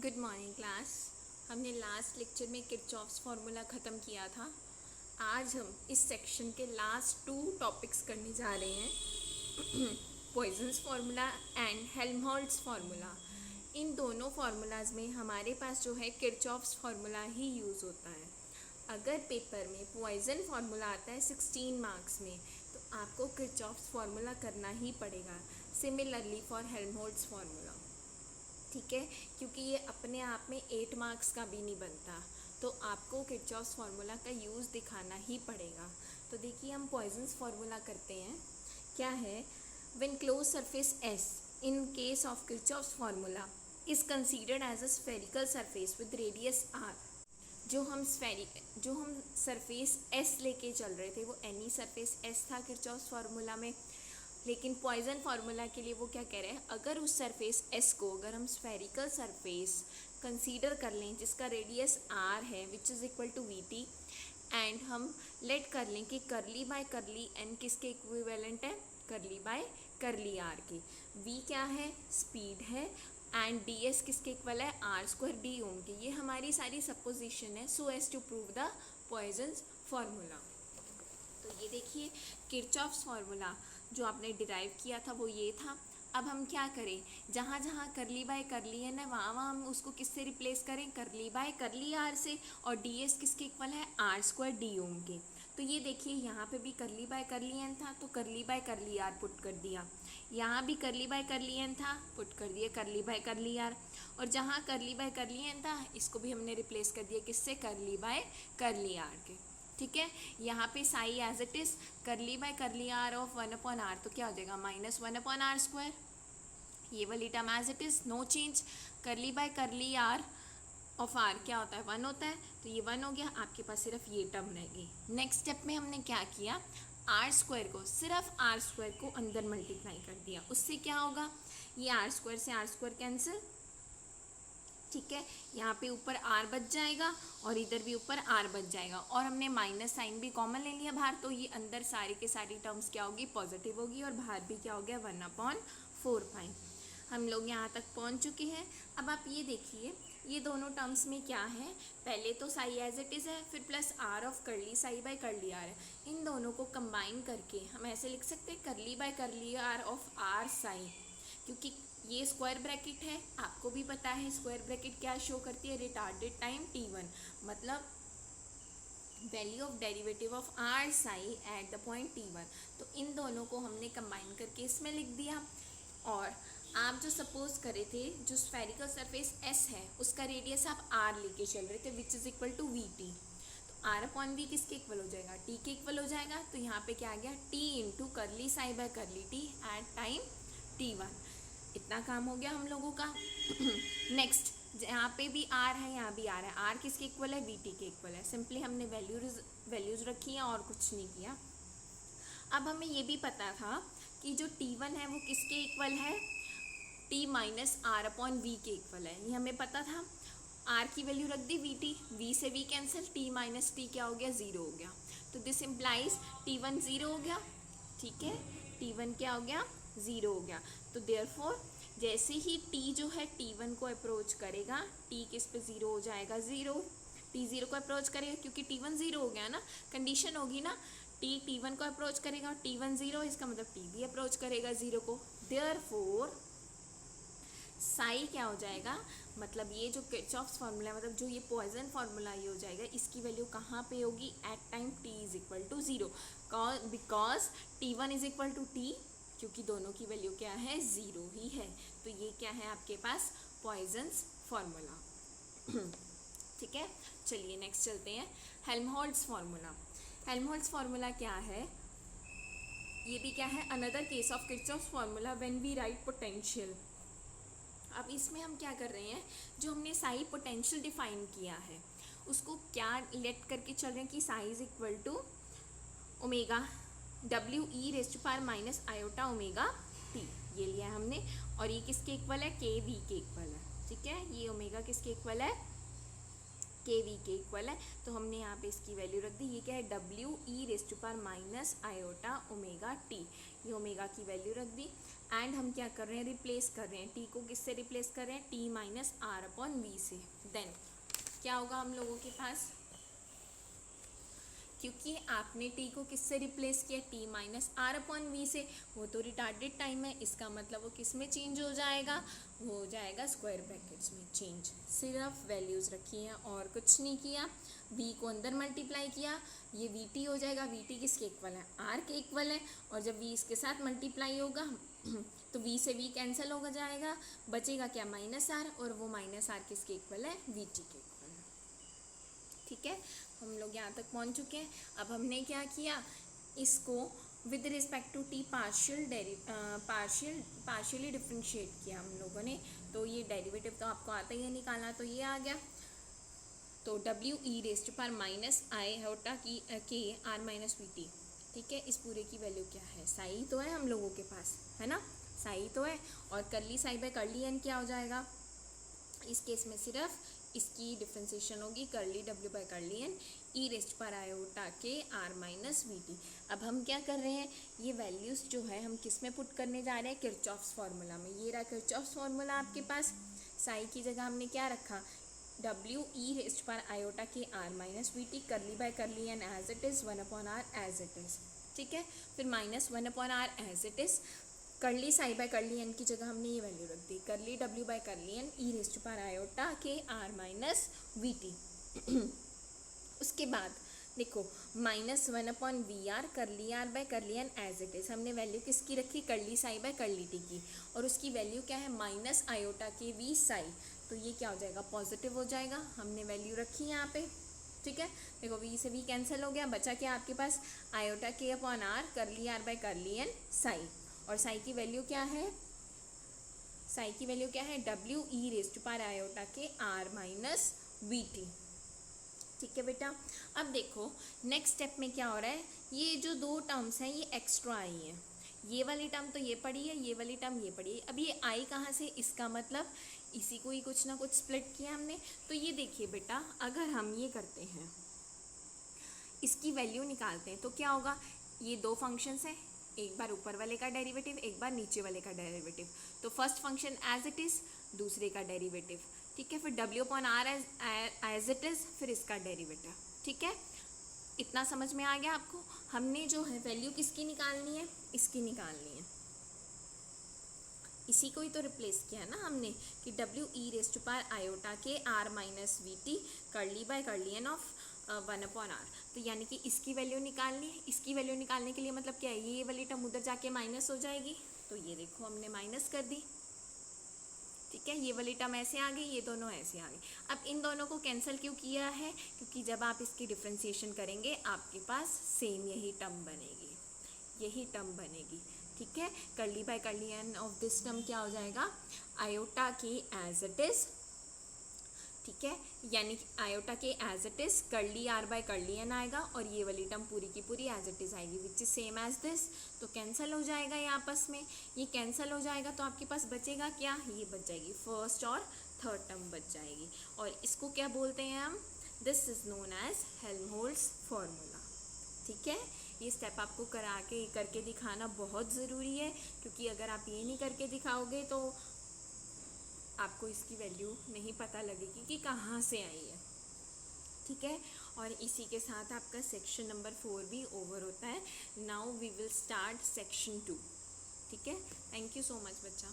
Good morning class. हमने last lecture में Kirchhoff's formula ख़त्म किया था। आज हम इस सेक्शन के लास्ट 2 टॉपिक्स करने जा रहे हैं, Poisson's formula and Helmholtz formula. इन दोनों फार्मूलाज में हमारे पास जो है किरचॉफ्स फार्मूला ही यूज़ होता है। अगर पेपर में पॉइजन फार्मूला आता है 16 मार्क्स में, तो आपको किरचॉफ्स फार्मूला करना ही पड़ेगा। सिमिलरली फॉर हेल्महोल्ट्ज़ फार्मूला, ठीक है, क्योंकि ये अपने आप में 8 मार्क्स का भी नहीं बनता, तो आपको किरचॉफ्स फार्मूला का यूज़ दिखाना ही पड़ेगा। तो देखिए हम पॉइजन्स फार्मूला करते हैं। क्या है? When close surface S in case of Kirchhoff's formula is considered as a spherical surface with radius R. जो हम सरफेस एस लेके चल रहे थे वो एनी सरफेस एस था किरचॉफ्स फार्मूला में, लेकिन पॉइजन फार्मूला के लिए वो क्या कह रहे हैं, अगर उस सरफेस एस को अगर हम स्फेरिकल सरफेस कंसीडर कर लें जिसका रेडियस आर है which is equal to v t, and हम लेट कर लें कि करली बाय करली एन किसके इक्विवेलेंट है, करली बाय करली आर की। वी क्या है, स्पीड है, एंड डी एस किसके इक्वल है, आर स्क्वायर डी ओम की। ये हमारी सारी सपोजिशन है so as to prove the Poisson's formula. तो ये देखिए किरचॉफ्स फार्मूला जो आपने डिराइव किया था वो ये था। अब हम क्या करें, जहाँ जहाँ करली बाय करली है ना, वहाँ वहाँ हम उसको किससे रिप्लेस करें, करली बाय करली आर से, और डी एस किसके इक्वल है, आर स्क्वायर डी ओम के। तो ये देखिए यहाँ पे भी करली बाय करली एन था तो करली बाय करली आर पुट कर दिया, यहाँ भी करली बाय करली एन था पुट कर दिया करली बाय करली आर, और जहाँ करली बाय करली एन था इसको भी हमने रिप्लेस कर दिया किससे, करली बाय करली आर के। ठीक है, यहाँ पे psi as it is curly by curly R of 1/r, तो क्या हो जाएगा माइनस 1/r स्क्वायर। ये वाली term as it is no change. Curly by curly R of R क्या होता है, 1 होता है, तो ये 1 हो गया, आपके पास सिर्फ ये टर्म रहेगी। नेक्स्ट स्टेप में हमने क्या किया, आर स्क्वायर को, सिर्फ आर स्क्वायर को अंदर मल्टीप्लाई कर दिया। उससे क्या होगा, ये आर स्क्वायर से आर स्क्वायर कैंसिल, ठीक है, यहाँ पे ऊपर आर बच जाएगा और इधर भी ऊपर आर बच जाएगा, और हमने माइनस साइन भी कॉमन ले लिया बाहर, तो ये अंदर सारी के सारी टर्म्स क्या होगी, पॉजिटिव होगी, और बाहर भी क्या हो गया, 1/4 हम लोग यहाँ तक पहुँच चुके हैं। अब आप ये देखिए ये दोनों टर्म्स में क्या है, पहले तो साई एज इट इज़ है, फिर प्लस आर ऑफ करली साई बाय करली आर है। इन दोनों को कंबाइन करके हम ऐसे लिख सकते हैं करली by curly R of R Sai, क्योंकि ये स्क्वायर ब्रैकेट है, आपको भी पता है स्क्वायर ब्रैकेट क्या शो करती है, रिटार्डेड टाइम t1, मतलब value of derivative of R psi at the point t1। तो इन दोनों को हमने कंबाइन करके इसमें लिख दिया। और आप जो सपोज करे थे, जो स्फेरिकल सरफेस s है उसका रेडियस आप r लेके चल रहे थे which is equal to v t, तो r अपॉन वी किसके इक्वल हो जाएगा, t के इक्वल हो जाएगा। तो यहाँ पे क्या आ गया, t into curly psi by curly t at time t1। इतना काम हो गया हम लोगों का। नेक्स्ट, यहाँ पे भी आर है, यहाँ भी आर है, आर किसके इक्वल है, वी टी के इक्वल है। सिंपली हमने वैल्यूज रखी हैं और कुछ नहीं किया। अब हमें ये भी पता था कि जो t1 है वो किसके इक्वल है, t minus R upon v के इक्वल है, ये हमें पता था। r की वैल्यू रख दी वी टी, वी से v cancel, t minus t क्या हो गया, 0 हो गया। तो दिस इम्प्लाइज t1 0 हो गया, ठीक है, t1 क्या हो गया, 0 हो गया। तो देयरफॉर जैसे ही t जो है t1 को अप्रोच करेगा, t किस पे 0 हो जाएगा, 0, t 0 को अप्रोच करेगा क्योंकि t1 0 हो गया ना, कंडीशन होगी ना, t1 को अप्रोच करेगा और t1 0, इसका मतलब t भी अप्रोच करेगा 0 को। देयरफॉर साई क्या हो जाएगा, मतलब ये जो किरचॉफ्स फार्मूला, मतलब जो ये पॉइजन फार्मूला ये हो जाएगा, इसकी वैल्यू कहाँ पे होगी, at time t is equal to 0, because t1 is equal to t, क्योंकि दोनों की वैल्यू क्या है, 0 ही है। तो ये क्या है आपके पास, पॉइजन्स फार्मूला। ठीक है, चलिए नेक्स्ट चलते हैं, हेल्महोल्ट्ज़ फार्मूला। हेल्महोल्ट्ज़ फार्मूला क्या है, ये भी क्या है, another case of Kirchhoff's formula when we write potential. अब इसमें हम क्या कर रहे हैं, जो हमने साई पोटेंशियल डिफाइन किया है उसको क्या लेट करके चल रहे हैं कि psi is equal to omega W e raised power minus iota omega t, ये लिया है हमने, और ये किसके इक्वल है, के वी के इक्वल है। ठीक है, ये ओमेगा किसके इक्वल है, के वी के इक्वल है, तो हमने यहाँ पे इसकी वैल्यू रख दी। ये क्या है, W e raised power minus iota omega t, ये ओमेगा की वैल्यू रख दी। एंड हम क्या कर रहे हैं, रिप्लेस कर रहे हैं, टी को किससे रिप्लेस कर रहे हैं, t minus R upon v से। देन क्या होगा हम लोगों के पास, क्योंकि आपने टी को किससे रिप्लेस किया, t minus R upon v से, वो तो रिटार्डेड टाइम है, इसका मतलब वो किस में चेंज हो जाएगा, वो हो जाएगा स्क्वायर ब्रैकेट्स में चेंज। सिर्फ वैल्यूज़ रखी हैं और कुछ नहीं किया, वी को अंदर मल्टीप्लाई किया, ये वी टी हो जाएगा, वी टी किसके इक्वल है, आर के इक्वल है, और जब वी इसके साथ मल्टीप्लाई होगा तो वी से वी कैंसिल हो जाएगा, बचेगा क्या, माइनस आर, और वो माइनस आर किसके इक्वल है, वी टी के इक्वल है। ठीक है, हम लोग यहाँ तक पहुँच चुके हैं। अब हमने क्या किया, इसको with respect to t partially differentiate किया हम लोगों ने, तो ये डेरिवेटिव तो आपको आता ही है निकालना, तो ये आ गया। तो डब्ल्यू ई रेस्ट पर माइनस आई होटा की के आर माइनस वी टी। ठीक है, इस पूरे की वैल्यू क्या है, साई तो है हम लोगों के पास, है ना, साई तो है, और करली साई बाय करली एन क्या हो जाएगा, इस केस में सिर्फ इसकी डिफ्रेंसिएशन होगी, curly W by curly n e raised पर iota k R minus v t. अब हम क्या कर रहे हैं, ये वैल्यूज़ जो है हम किस में पुट करने जा रहे हैं, किरचॉफ्स फार्मूला में। ये रहा किरचॉफ्स फार्मूला आपके पास, साई की जगह हमने क्या रखा, डब्ल्यू ई रेस्ट पर iota k R minus v t, curly by curly n as it is, 1 upon R as it is. ठीक है, फिर minus 1 upon R as it is, curly psi by curly N की जगह हमने ये value रख दी, curly W by curly n e raised पर iota k R minus v t. उसके बाद देखो minus 1 upon v R curly R by curly n as it is, हमने वैल्यू किसकी रखी, करली साई बाय करली टी की, और उसकी वैल्यू क्या है, माइनस आयोटा के वी साई, तो ये क्या हो जाएगा, पॉजिटिव हो जाएगा, हमने वैल्यू रखी यहाँ पे। ठीक है, देखो वी से वी कैंसिल हो गया, बचा क्या आपके पास, iota k upon R curly R by curly n psi, और साई की वैल्यू क्या है, साई की वैल्यू क्या है, डब्ल्यू ई रेस्ट पर iota k R minus v T. ठीक है बेटा, अब देखो नेक्स्ट स्टेप में क्या हो रहा है, ये जो दो टर्म्स हैं ये एक्स्ट्रा आई हैं, ये वाली टर्म तो ये पड़ी है, ये वाली टर्म ये पड़ी है, अब ये आई कहाँ से, इसका मतलब इसी को ही कुछ ना कुछ स्प्लिट किया हमने। तो ये देखिए बेटा, अगर हम ये करते हैं, इसकी वैल्यू निकालते हैं, तो क्या होगा, ये दो फंक्शंस हैं, एक बार ऊपर वाले का डेरिवेटिव, एक बार नीचे वाले का डेरिवेटिव, तो first function as it is, दूसरे का डेरिवेटिव। ठीक है, फिर W upon R as it is, फिर इसका डेरिवेटिव। ठीक है, इतना समझ में आ गया आपको। हमने जो है वैल्यू किसकी निकालनी है, इसकी निकालनी है, इसी को ही तो रिप्लेस किया है ना हमने, कि डब्ल्यू ई रेस्ट पर iota k R minus v t curly by curly n of 1 upon R, तो यानी कि इसकी वैल्यू निकालनी है। इसकी वैल्यू निकालने के लिए मतलब क्या है, ये वाली टर्म उधर जाके माइनस हो जाएगी, तो ये देखो हमने माइनस कर दी। ठीक है, ये वाली टर्म ऐसे आ गई, ये दोनों ऐसे आ गई। अब इन दोनों को कैंसिल क्यों किया है, क्योंकि जब आप इसकी डिफ्रेंसिएशन करेंगे आपके पास सेम यही टर्म बनेगी, यही टर्म बनेगी। ठीक है, करली by curly n of this term क्या हो जाएगा, आयोटा के एज इट इज़। ठीक है, यानी आयोटा के एज इट इज़ करली आर बाय करली एन आएगा, और ये वाली टर्म पूरी की पूरी एज इट इज़ आएगी, which is same as this, तो कैंसिल हो जाएगा ये आपस में। ये कैंसिल हो जाएगा तो आपके पास बचेगा क्या, ये बच जाएगी, फर्स्ट और थर्ड टर्म बच जाएगी, और इसको क्या बोलते हैं हम, this is known as Helmholtz formula. ठीक है, ये स्टेप आपको करके दिखाना बहुत ज़रूरी है, क्योंकि अगर आप ये नहीं करके दिखाओगे तो आपको इसकी वैल्यू नहीं पता लगेगी कि कहाँ से आई है। ठीक है, और इसी के साथ आपका सेक्शन नंबर 4 भी ओवर होता है। Now we will start section 2। ठीक है, थैंक यू सो मच बच्चा।